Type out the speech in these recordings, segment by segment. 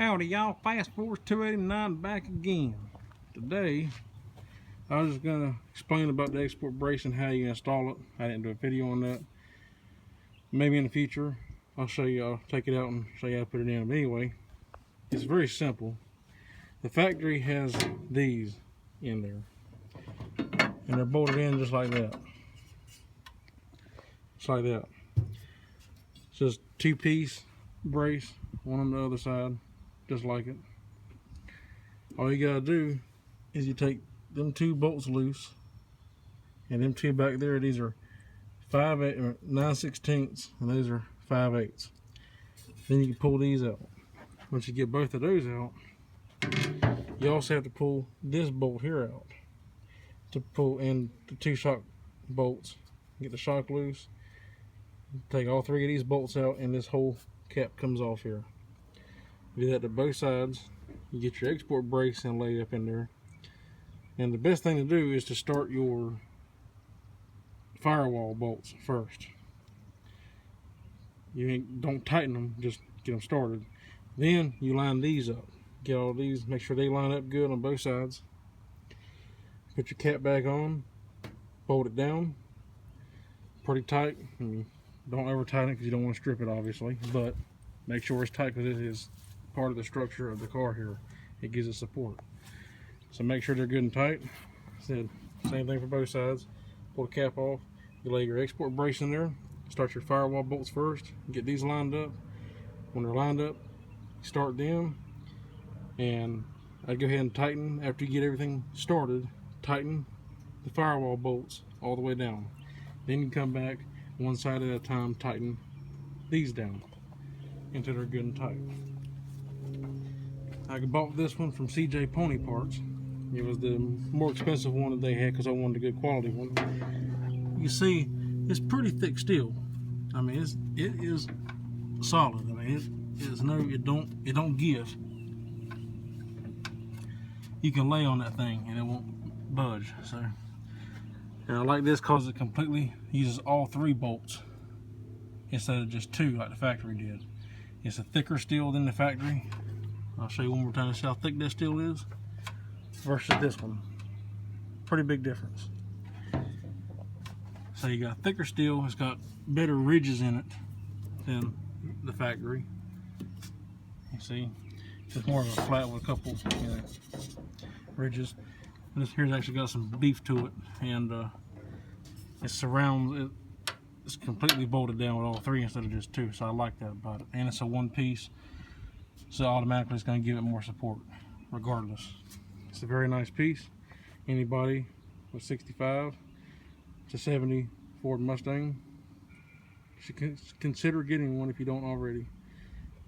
Howdy y'all, Fast Force 289 back again. Today I was just gonna explain about the export brace and how you install it. I didn't do a video on that. Maybe in the future I'll show you, I'll take it out and show you how to put it in. But anyway, it's very simple. The factory has these in there and they're bolted in just like that. Just like that. It's just two-piece brace, one on the other side, just like it. All you gotta do is you take them two bolts loose, and them two back there, these are 9/16, and those are 5/8. Then you can pull these out. Once you get both of those out, you also have to pull this bolt here out to pull in the two shock bolts. Get the shock loose, take all three of these bolts out, and this whole cap comes off here. You do that to both sides. You get your export brace and lay up in there. And the best thing to do is to start your firewall bolts first. Don't tighten them, just get them started. Then you line these up. Get all these, make sure they line up good on both sides. Put your cap back on, bolt it down pretty tight. Don't ever tighten it because you don't want to strip it, obviously, but make sure it's tight because it is part of the structure of the car here. It gives it support. So make sure they're good and tight. Said same thing for both sides. Pull the cap off. You lay your export brace in there. Start your firewall bolts first. Get these lined up. When they're lined up, start them. And I'd go ahead and tighten after you get everything started. Tighten the firewall bolts all the way down. Then you come back one side at a time, tighten these down until they're good and tight. I bought this one from CJ Pony Parts. It was the more expensive one that they had because I wanted a good quality one. You see, it's pretty thick steel. I mean, it is solid. I mean, it don't give. You can lay on that thing and it won't budge. So, and I like this because it completely uses all three bolts instead of just two like the factory did. It's a thicker steel than the factory. I'll show you one more time to see how thick this steel is versus this one. Pretty big difference. So you got thicker steel, it's got better ridges in it than the factory. You see, it's more of a flat with a couple ridges. And this here's actually got some beef to it, and it's completely bolted down with all three instead of just two, so I like that about it. And it's a one piece, so automatically it's going to give it more support regardless. It's a very nice piece. Anybody with 65 to 70 Ford Mustang should consider getting one if you don't already.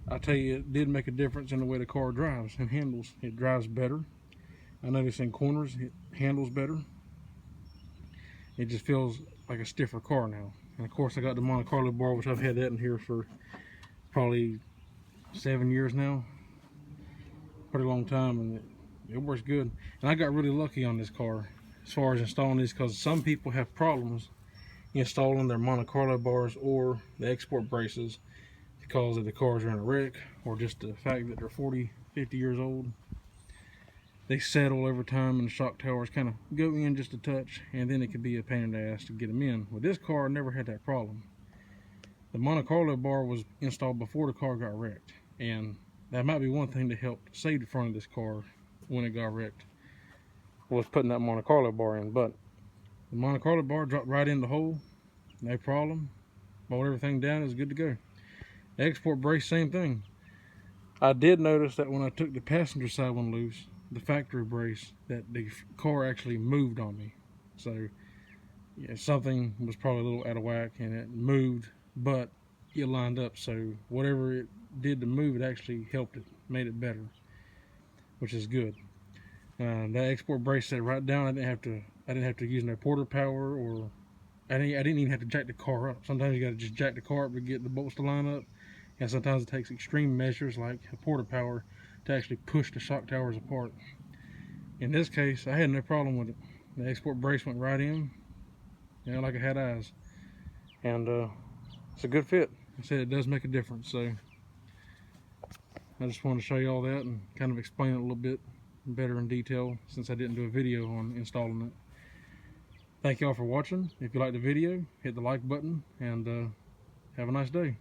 I tell you, it did make a difference in the way the car drives and handles. It drives better. I notice in corners it handles better. It just feels like a stiffer car now. And of course I got the Monte Carlo bar, which I've had that in here for probably 7 years now. Pretty long time, and it works good. And I got really lucky on this car as far as installing these, because some people have problems installing their Monte Carlo bars or the export braces because of the cars are in a wreck, or just the fact that they're 40, 50 years old. They settle over time and the shock towers kind of go in just a touch, and then it could be a pain in the ass to get them in. With this car, I never had that problem. The Monte Carlo bar was installed before the car got wrecked, and that might be one thing that helped save the front of this car when it got wrecked, was putting that Monte Carlo bar in. But the Monte Carlo bar dropped right in the hole, no problem. Bolt everything down, it's good to go. The export brace, same thing. I did notice that when I took the passenger side one loose, the factory brace, that the car actually moved on me. So yeah, something was probably a little out of whack and it moved, but it lined up. So whatever it did to move, it actually helped it, made it better, which is good. That export brace set right down. I didn't have to use no porter power, or I didn't even have to jack the car up. Sometimes you got to just jack the car up to get the bolts to line up, and sometimes it takes extreme measures like a porter power to actually push the shock towers apart. In this case, I had no problem with it. The export brace went right in, like it had eyes, and it's a good fit. I said it does make a difference. So I just wanted to show you all that and kind of explain it a little bit better in detail, since I didn't do a video on installing it. Thank y'all for watching. If you liked the video, hit the like button, and have a nice day.